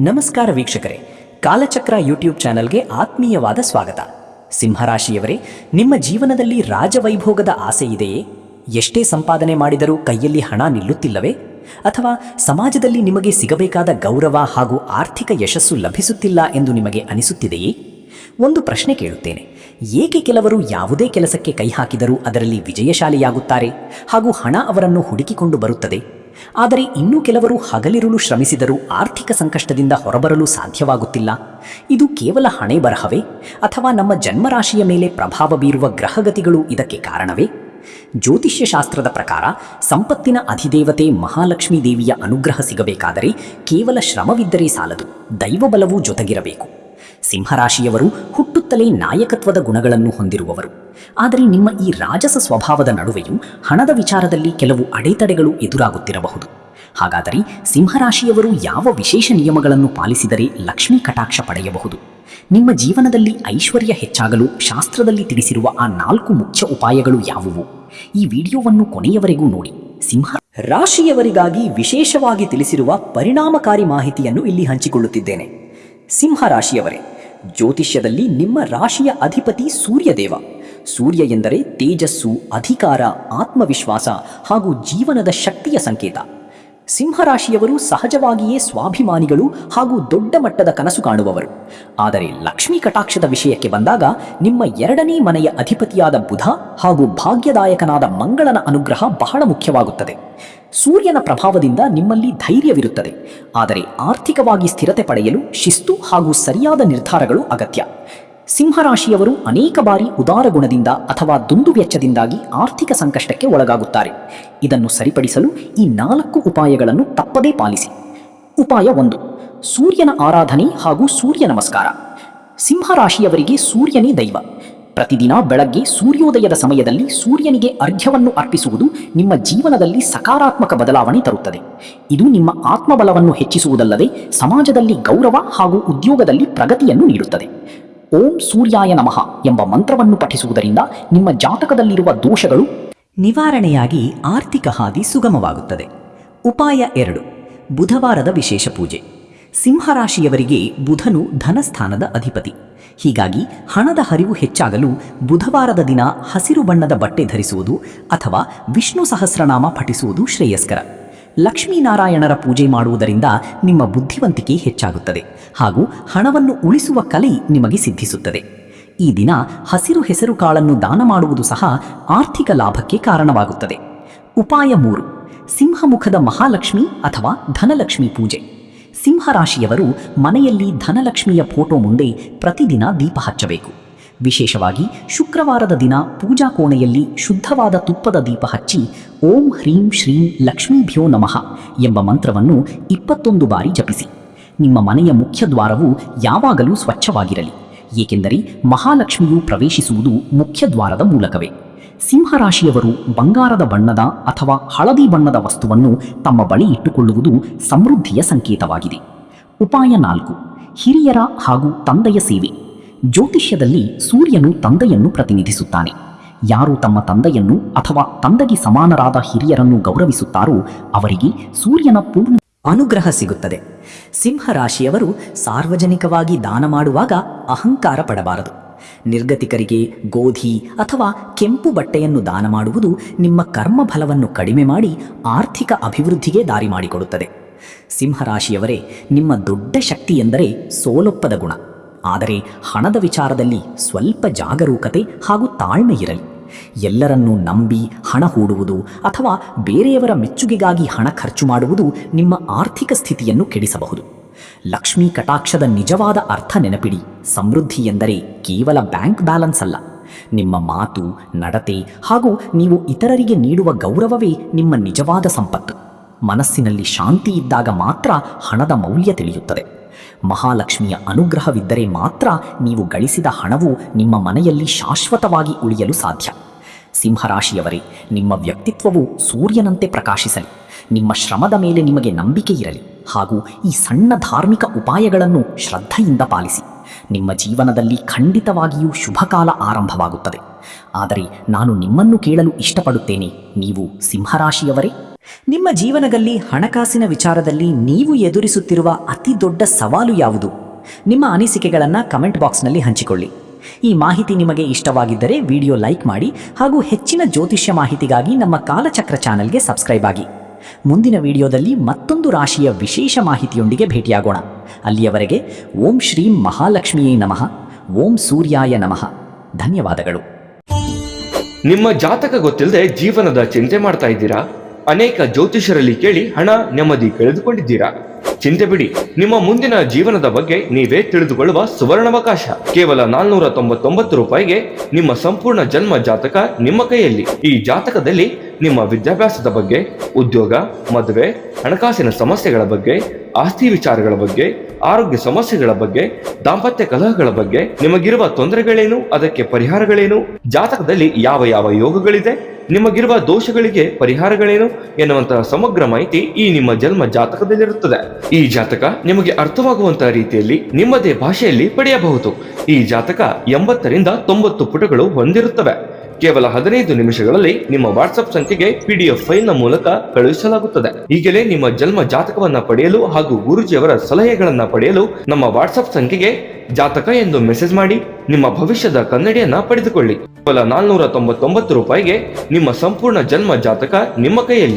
ನಮಸ್ಕಾರ ವೀಕ್ಷಕರೇ, ಕಾಲಚಕ್ರ ಯೂಟ್ಯೂಬ್ ಚಾನೆಲ್ಗೆ ಆತ್ಮೀಯವಾದ ಸ್ವಾಗತ. ಸಿಂಹರಾಶಿಯವರೇ, ನಿಮ್ಮ ಜೀವನದಲ್ಲಿ ರಾಜವೈಭೋಗದ ಆಸೆ ಇದೆಯೇ? ಎಷ್ಟೇ ಸಂಪಾದನೆ ಮಾಡಿದರೂ ಕೈಯಲ್ಲಿ ಹಣ ನಿಲ್ಲುತ್ತಿಲ್ಲವೇ? ಅಥವಾ ಸಮಾಜದಲ್ಲಿ ನಿಮಗೆ ಸಿಗಬೇಕಾದ ಗೌರವ ಹಾಗೂ ಆರ್ಥಿಕ ಯಶಸ್ಸು ಲಭಿಸುತ್ತಿಲ್ಲ ಎಂದು ನಿಮಗೆ ಅನಿಸುತ್ತಿದೆಯೇ? ಒಂದು ಪ್ರಶ್ನೆ ಕೇಳುತ್ತೇನೆ. ಏಕೆ ಕೆಲವರು ಯಾವುದೇ ಕೆಲಸಕ್ಕೆ ಕೈ ಹಾಕಿದರೂ ಅದರಲ್ಲಿ ವಿಜಯಶಾಲಿಯಾಗುತ್ತಾರೆ ಹಾಗೂ ಹಣ ಅವರನ್ನು ಹುಡುಕಿಕೊಂಡು ಬರುತ್ತದೆ, ಆದರೆ ಇನ್ನೂ ಕೆಲವರು ಹಗಲಿರುಳು ಶ್ರಮಿಸಿದರೂ ಆರ್ಥಿಕ ಸಂಕಷ್ಟದಿಂದ ಹೊರಬರಲು ಸಾಧ್ಯವಾಗುತ್ತಿಲ್ಲ? ಇದು ಕೇವಲ ಹಣೆ ಬರಹವೇ, ಅಥವಾ ನಮ್ಮ ಜನ್ಮರಾಶಿಯ ಮೇಲೆ ಪ್ರಭಾವ ಬೀರುವ ಗ್ರಹಗತಿಗಳು ಇದಕ್ಕೆ ಕಾರಣವೇ? ಜ್ಯೋತಿಷ್ಯ ಶಾಸ್ತ್ರದ ಪ್ರಕಾರ ಸಂಪತ್ತಿನ ಅಧಿದೇವತೆ ಮಹಾಲಕ್ಷ್ಮೀ ದೇವಿಯ ಅನುಗ್ರಹ ಸಿಗಬೇಕಾದರೆ ಕೇವಲ ಶ್ರಮವಿದ್ದರೆ ಸಾಲದು, ದೈವಬಲವೂ ಜೊತೆಗಿರಬೇಕು. ಸಿಂಹರಾಶಿಯವರು ಹುಟ್ಟುತ್ತಲೇ ನಾಯಕತ್ವದ ಗುಣಗಳನ್ನು ಹೊಂದಿರುವವರು. ಆದರೆ ನಿಮ್ಮ ಈ ರಾಜಸ ಸ್ವಭಾವದ ನಡುವೆಯೂ ಹಣದ ವಿಚಾರದಲ್ಲಿ ಕೆಲವು ಅಡೆತಡೆಗಳು ಎದುರಾಗುತ್ತಿರಬಹುದು. ಹಾಗಾದರೆ ಸಿಂಹರಾಶಿಯವರು ಯಾವ ವಿಶೇಷ ನಿಯಮಗಳನ್ನು ಪಾಲಿಸಿದರೆ ಲಕ್ಷ್ಮೀ ಕಟಾಕ್ಷ ಪಡೆಯಬಹುದು? ನಿಮ್ಮ ಜೀವನದಲ್ಲಿ ಐಶ್ವರ್ಯ ಹೆಚ್ಚಾಗಲು ಶಾಸ್ತ್ರದಲ್ಲಿ ತಿಳಿಸಿರುವ ಆ 4 ಮುಖ್ಯ ಉಪಾಯಗಳು ಯಾವುವು? ಈ ವಿಡಿಯೋವನ್ನು ಕೊನೆಯವರೆಗೂ ನೋಡಿ. ಸಿಂಹ ರಾಶಿಯವರಿಗಾಗಿ ವಿಶೇಷವಾಗಿ ತಿಳಿಸಿರುವ ಪರಿಣಾಮಕಾರಿ ಮಾಹಿತಿಯನ್ನು ಇಲ್ಲಿ ಹಂಚಿಕೊಳ್ಳುತ್ತಿದ್ದೇನೆ. ಸಿಂಹರಾಶಿಯವರೇ, ಜ್ಯೋತಿಷ್ಯದಲ್ಲಿ ನಿಮ್ಮ ರಾಶಿಯ ಅಧಿಪತಿ ಸೂರ್ಯದೇವ. ಸೂರ್ಯ ಎಂದರೆ ತೇಜಸ್ಸು, ಅಧಿಕಾರ, ಆತ್ಮವಿಶ್ವಾಸ ಹಾಗೂ ಜೀವನದ ಶಕ್ತಿಯ ಸಂಕೇತ. ಸಿಂಹರಾಶಿಯವರು ಸಹಜವಾಗಿಯೇ ಸ್ವಾಭಿಮಾನಿಗಳು ಹಾಗೂ ದೊಡ್ಡ ಮಟ್ಟದ ಕನಸು ಕಾಣುವವರು. ಆದರೆ ಲಕ್ಷ್ಮೀ ಕಟಾಕ್ಷದ ವಿಷಯಕ್ಕೆ ಬಂದಾಗ ನಿಮ್ಮ 2ನೇ ಮನೆಯ ಅಧಿಪತಿಯಾದ ಬುಧ ಹಾಗೂ ಭಾಗ್ಯದಾಯಕನಾದ ಮಂಗಳನ ಅನುಗ್ರಹ ಬಹಳ ಮುಖ್ಯವಾಗುತ್ತದೆ. ಸೂರ್ಯನ ಪ್ರಭಾವದಿಂದ ನಿಮ್ಮಲ್ಲಿ ಧೈರ್ಯವಿರುತ್ತದೆ, ಆದರೆ ಆರ್ಥಿಕವಾಗಿ ಸ್ಥಿರತೆ ಪಡೆಯಲು ಶಿಸ್ತು ಹಾಗೂ ಸರಿಯಾದ ನಿರ್ಧಾರಗಳು ಅಗತ್ಯ. ಸಿಂಹರಾಶಿಯವರು ಅನೇಕ ಬಾರಿ ಉದಾರ ಗುಣದಿಂದ ಅಥವಾ ದುಂದುವೆಚ್ಚದಿಂದಾಗಿ ಆರ್ಥಿಕ ಸಂಕಷ್ಟಕ್ಕೆ ಒಳಗಾಗುತ್ತಾರೆ. ಇದನ್ನು ಸರಿಪಡಿಸಲು ಈ 4 ಉಪಾಯಗಳನ್ನು ತಪ್ಪದೇ ಪಾಲಿಸಿ. ಉಪಾಯ 1: ಸೂರ್ಯನ ಆರಾಧನೆ ಹಾಗೂ ಸೂರ್ಯ ನಮಸ್ಕಾರ. ಸಿಂಹರಾಶಿಯವರಿಗೆ ಸೂರ್ಯನೇ ದೈವ. ಪ್ರತಿದಿನ ಬೆಳಗ್ಗೆ ಸೂರ್ಯೋದಯದ ಸಮಯದಲ್ಲಿ ಸೂರ್ಯನಿಗೆ ಅರ್ಘ್ಯವನ್ನು ಅರ್ಪಿಸುವುದು ನಿಮ್ಮ ಜೀವನದಲ್ಲಿ ಸಕಾರಾತ್ಮಕ ಬದಲಾವಣೆ ತರುತ್ತದೆ. ಇದು ನಿಮ್ಮ ಆತ್ಮಬಲವನ್ನು ಹೆಚ್ಚಿಸುವುದಲ್ಲದೆ ಸಮಾಜದಲ್ಲಿ ಗೌರವ ಹಾಗೂ ಉದ್ಯೋಗದಲ್ಲಿ ಪ್ರಗತಿಯನ್ನು ನೀಡುತ್ತದೆ. ಓಂ ಸೂರ್ಯಾಯ ನಮಃ ಎಂಬ ಮಂತ್ರವನ್ನು ಪಠಿಸುವುದರಿಂದ ನಿಮ್ಮ ಜಾತಕದಲ್ಲಿರುವ ದೋಷಗಳು ನಿವಾರಣೆಯಾಗಿ ಆರ್ಥಿಕ ಹಾದಿ ಸುಗಮವಾಗುತ್ತದೆ. ಉಪಾಯ 2: ಬುಧವಾರದ ವಿಶೇಷ ಪೂಜೆ. ಸಿಂಹರಾಶಿಯವರಿಗೆ ಬುಧನು ಧನಸ್ಥಾನದ ಅಧಿಪತಿ. ಹೀಗಾಗಿ ಹಣದ ಹರಿವು ಹೆಚ್ಚಾಗಲು ಬುಧವಾರದ ದಿನ ಹಸಿರು ಬಣ್ಣದ ಬಟ್ಟೆ ಧರಿಸುವುದು ಅಥವಾ ವಿಷ್ಣು ಸಹಸ್ರನಾಮ ಪಠಿಸುವುದು ಶ್ರೇಯಸ್ಕರ. ಲಕ್ಷ್ಮೀನಾರಾಯಣರ ಪೂಜೆ ಮಾಡುವುದರಿಂದ ನಿಮ್ಮ ಬುದ್ಧಿವಂತಿಕೆ ಹೆಚ್ಚಾಗುತ್ತದೆ ಹಾಗೂ ಹಣವನ್ನು ಉಳಿಸುವ ಕಲೆ ನಿಮಗೆ ಸಿದ್ಧಿಸುತ್ತದೆ. ಈ ದಿನ ಹಸಿರು ಹೆಸರು ಕಾಳನ್ನು ದಾನ ಮಾಡುವುದು ಸಹ ಆರ್ಥಿಕ ಲಾಭಕ್ಕೆ ಕಾರಣವಾಗುತ್ತದೆ. ಉಪಾಯ 3: ಸಿಂಹಮುಖದ ಮಹಾಲಕ್ಷ್ಮಿ ಅಥವಾ ಧನಲಕ್ಷ್ಮಿ ಪೂಜೆ. ಸಿಂಹರಾಶಿಯವರು ಮನೆಯಲ್ಲಿ ಧನಲಕ್ಷ್ಮಿಯ ಫೋಟೋ ಮುಂದೆ ಪ್ರತಿದಿನ ದೀಪ ಹಚ್ಚಬೇಕು. ವಿಶೇಷವಾಗಿ ಶುಕ್ರವಾರದ ದಿನ ಪೂಜಾ ಕೋಣೆಯಲ್ಲಿ ಶುದ್ಧವಾದ ತುಪ್ಪದ ದೀಪ ಹಚ್ಚಿ ಓಂ ಹ್ರೀಂ ಶ್ರೀಂ ಲಕ್ಷ್ಮೀಭ್ಯೋ ನಮಃ ಎಂಬ ಮಂತ್ರವನ್ನು 21 ಬಾರಿ ಜಪಿಸಿ. ನಿಮ್ಮ ಮನೆಯ ಮುಖ್ಯ ದ್ವಾರವು ಯಾವಾಗಲೂ ಸ್ವಚ್ಛವಾಗಿರಲಿ, ಏಕೆಂದರೆ ಮಹಾಲಕ್ಷ್ಮಿಯು ಪ್ರವೇಶಿಸುವುದು ಮುಖ್ಯ ದ್ವಾರದ ಮೂಲಕವೇ. ಸಿಂಹರಾಶಿಯವರು ಬಂಗಾರದ ಬಣ್ಣದ ಅಥವಾ ಹಳದಿ ಬಣ್ಣದ ವಸ್ತುವನ್ನು ತಮ್ಮ ಬಳಿ ಇಟ್ಟುಕೊಳ್ಳುವುದು ಸಮೃದ್ಧಿಯ ಸಂಕೇತವಾಗಿದೆ. ಉಪಾಯ 4: ಹಿರಿಯರ ಹಾಗೂ ತಂದೆಯ ಸೇವೆ. ಜ್ಯೋತಿಷ್ಯದಲ್ಲಿ ಸೂರ್ಯನು ತಂದೆಯನ್ನು ಪ್ರತಿನಿಧಿಸುತ್ತಾನೆ. ಯಾರು ತಮ್ಮ ತಂದೆಯನ್ನು ಅಥವಾ ತಂದೆಗೆ ಸಮಾನರಾದ ಹಿರಿಯರನ್ನು ಗೌರವಿಸುತ್ತಾರೋ ಅವರಿಗೆ ಸೂರ್ಯನ ಪೂರ್ಣ ಅನುಗ್ರಹ ಸಿಗುತ್ತದೆ. ಸಿಂಹರಾಶಿಯವರು ಸಾರ್ವಜನಿಕವಾಗಿ ದಾನ ಮಾಡುವಾಗ ಅಹಂಕಾರ ಪಡಬಾರದು. ನಿರ್ಗತಿಕರಿಗೆ ಗೋಧಿ ಅಥವಾ ಕೆಂಪು ಬಟ್ಟೆಯನ್ನು ದಾನ ಮಾಡುವುದು ನಿಮ್ಮ ಕರ್ಮಫಲವನ್ನು ಕಡಿಮೆ ಮಾಡಿ ಆರ್ಥಿಕ ಅಭಿವೃದ್ಧಿಗೆ ದಾರಿ ಮಾಡಿಕೊಡುತ್ತದೆ. ಸಿಂಹರಾಶಿಯವರೇ, ನಿಮ್ಮ ದೊಡ್ಡ ಶಕ್ತಿ ಎಂದರೆ ಸೋಲೊಪ್ಪದ ಗುಣ. ಆದರೆ ಹಣದ ವಿಚಾರದಲ್ಲಿ ಸ್ವಲ್ಪ ಜಾಗರೂಕತೆ ಹಾಗೂ ತಾಳ್ಮೆ ಇರಲಿ. ಎಲ್ಲರನ್ನೂ ನಂಬಿ ಹಣ ಹೂಡುವುದು ಅಥವಾ ಬೇರೆಯವರ ಮೆಚ್ಚುಗೆಗಾಗಿ ಹಣ ಖರ್ಚು ಮಾಡುವುದು ನಿಮ್ಮ ಆರ್ಥಿಕ ಸ್ಥಿತಿಯನ್ನು ಕೆಡಿಸಬಹುದು. ಲಕ್ಷ್ಮೀ ಕಟಾಕ್ಷದ ನಿಜವಾದ ಅರ್ಥ ನೆನಪಿಡಿ. ಸಮೃದ್ಧಿ ಎಂದರೆ ಕೇವಲ ಬ್ಯಾಂಕ್ ಬ್ಯಾಲೆನ್ಸ್ ಅಲ್ಲ, ನಿಮ್ಮ ಮಾತು, ನಡತೆ ಹಾಗೂ ನೀವು ಇತರರಿಗೆ ನೀಡುವ ಗೌರವವೇ ನಿಮ್ಮ ನಿಜವಾದ ಸಂಪತ್ತು. ಮನಸ್ಸಿನಲ್ಲಿ ಶಾಂತಿ ಇದ್ದಾಗ ಮಾತ್ರ ಹಣದ ಮೌಲ್ಯ ತಿಳಿಯುತ್ತದೆ. ಮಹಾಲಕ್ಷ್ಮಿಯ ಅನುಗ್ರಹವಿದ್ದರೆ ಮಾತ್ರ ನೀವು ಗಳಿಸಿದ ಹಣವು ನಿಮ್ಮ ಮನೆಯಲ್ಲಿ ಶಾಶ್ವತವಾಗಿ ಉಳಿಯಲು ಸಾಧ್ಯ. ಸಿಂಹರಾಶಿಯವರೇ, ನಿಮ್ಮ ವ್ಯಕ್ತಿತ್ವವು ಸೂರ್ಯನಂತೆ ಪ್ರಕಾಶಿಸಲಿ. ನಿಮ್ಮ ಶ್ರಮದ ಮೇಲೆ ನಿಮಗೆ ನಂಬಿಕೆ ಇರಲಿ ಹಾಗೂ ಈ ಸಣ್ಣ ಧಾರ್ಮಿಕ ಉಪಾಯಗಳನ್ನು ಶ್ರದ್ಧೆಯಿಂದ ಪಾಲಿಸಿ. ನಿಮ್ಮ ಜೀವನದಲ್ಲಿ ಖಂಡಿತವಾಗಿಯೂ ಶುಭಕಾಲ ಆರಂಭವಾಗುತ್ತದೆ. ಆದರೆ ನಾನು ನಿಮ್ಮನ್ನು ಕೇಳಲು ಇಷ್ಟಪಡುತ್ತೇನೆ, ನೀವು ಸಿಂಹರಾಶಿಯವರೇ, ನಿಮ್ಮ ಜೀವನದಲ್ಲಿ ಹಣಕಾಸಿನ ವಿಚಾರದಲ್ಲಿ ನೀವು ಎದುರಿಸುತ್ತಿರುವ ಅತಿ ದೊಡ್ಡ ಸವಾಲು ಯಾವುದು? ನಿಮ್ಮ ಅನಿಸಿಕೆಗಳನ್ನು ಕಮೆಂಟ್ ಬಾಕ್ಸ್ನಲ್ಲಿ ಹಂಚಿಕೊಳ್ಳಿ. ಈ ಮಾಹಿತಿ ನಿಮಗೆ ಇಷ್ಟವಾಗಿದ್ದರೆ ವಿಡಿಯೋ ಲೈಕ್ ಮಾಡಿ ಹಾಗೂ ಹೆಚ್ಚಿನ ಜ್ಯೋತಿಷ್ಯ ಮಾಹಿತಿಗಾಗಿ ನಮ್ಮ ಕಾಲಚಕ್ರ ಚಾನೆಲ್ಗೆ ಸಬ್ಸ್ಕ್ರೈಬ್ ಆಗಿ. ಮುಂದಿನ ವಿಡಿಯೋದಲ್ಲಿ ಮತ್ತೊಂದು ರಾಶಿಯ ವಿಶೇಷ ಮಾಹಿತಿಯೊಂದಿಗೆ ಭೇಟಿಯಾಗೋಣ. ಅಲ್ಲಿಯವರೆಗೆ ಓಂ ಶ್ರೀ ಮಹಾಲಕ್ಷ್ಮಿಯೇ ನಮಃ, ಓಂ ಸೂರ್ಯಾಯ ನಮಃ. ಧನ್ಯವಾದಗಳು. ನಿಮ್ಮ ಜಾತಕ ಗೊತ್ತಿಲ್ಲದೆ ಜೀವನದ ಚಿಂತೆ ಮಾಡ್ತಾ ಇದ್ದೀರಾ? ಅನೇಕ ಜ್ಯೋತಿಷರಲ್ಲಿ ಕೇಳಿ ಹಣ ನೆಮ್ಮದಿ ಕಳೆದುಕೊಂಡಿದ್ದೀರಾ? ಚಿಂತೆ ಬಿಡಿ, ನಿಮ್ಮ ಮುಂದಿನ ಜೀವನದ ಬಗ್ಗೆ ನೀವೇ ತಿಳಿದುಕೊಳ್ಳುವ ಸುವರ್ಣಾವಕಾಶ. ಕೇವಲ 499 ರೂಪಾಯಿಗೆ ನಿಮ್ಮ ಸಂಪೂರ್ಣ ಜನ್ಮ ಜಾತಕ ನಿಮ್ಮ ಕೈಯಲ್ಲಿ. ಈ ಜಾತಕದಲ್ಲಿ ನಿಮ್ಮ ವಿದ್ಯಾಭ್ಯಾಸದ ಬಗ್ಗೆ, ಉದ್ಯೋಗ, ಮದುವೆ, ಹಣಕಾಸಿನ ಸಮಸ್ಯೆಗಳ ಬಗ್ಗೆ, ಆಸ್ತಿ ವಿಚಾರಗಳ ಬಗ್ಗೆ, ಆರೋಗ್ಯ ಸಮಸ್ಯೆಗಳ ಬಗ್ಗೆ, ದಾಂಪತ್ಯ ಕಲಹಗಳ ಬಗ್ಗೆ, ನಿಮಗಿರುವ ತೊಂದರೆಗಳೇನು, ಅದಕ್ಕೆ ಪರಿಹಾರಗಳೇನು, ಜಾತಕದಲ್ಲಿ ಯಾವ ಯಾವ ಯೋಗಗಳಿದೆ, ನಿಮಗಿರುವ ದೋಷಗಳಿಗೆ ಪರಿಹಾರಗಳೇನು ಎನ್ನುವಂತಹ ಸಮಗ್ರ ಮಾಹಿತಿ ಈ ನಿಮ್ಮ ಜನ್ಮ ಜಾತಕದಲ್ಲಿರುತ್ತದೆ. ಈ ಜಾತಕ ನಿಮಗೆ ಅರ್ಥವಾಗುವಂತಹ ರೀತಿಯಲ್ಲಿ ನಿಮ್ಮದೇ ಭಾಷೆಯಲ್ಲಿ ಪಡೆಯಬಹುದು. ಈ ಜಾತಕ 80ರಿಂದ 90 ಪುಟಗಳು ಹೊಂದಿರುತ್ತವೆ. ಕೇವಲ 15 ನಿಮಿಷಗಳಲ್ಲಿ ನಿಮ್ಮ ವಾಟ್ಸ್ಆಪ್ ಸಂಖ್ಯೆಗೆ PDF ಫೈಲ್ ನ ಮೂಲಕ ಕಳುಹಿಸಲಾಗುತ್ತದೆ. ಈಗಲೇ ನಿಮ್ಮ ಜನ್ಮ ಜಾತಕವನ್ನ ಪಡೆಯಲು ಹಾಗೂ ಗುರುಜಿಯವರ ಸಲಹೆಗಳನ್ನ ಪಡೆಯಲು ನಮ್ಮ ವಾಟ್ಸ್ಆಪ್ ಸಂಖ್ಯೆಗೆ ಜಾತಕ ಎಂದು ಮೆಸೇಜ್ ಮಾಡಿ ನಿಮ್ಮ ಭವಿಷ್ಯದ ಕನ್ನಡಿಯನ್ನ ಪಡೆದುಕೊಳ್ಳಿ. ಕೇವಲ 499 ರೂಪಾಯಿಗೆ ನಿಮ್ಮ ಸಂಪೂರ್ಣ ಜನ್ಮ ಜಾತಕ ನಿಮ್ಮ ಕೈಯಲ್ಲಿ.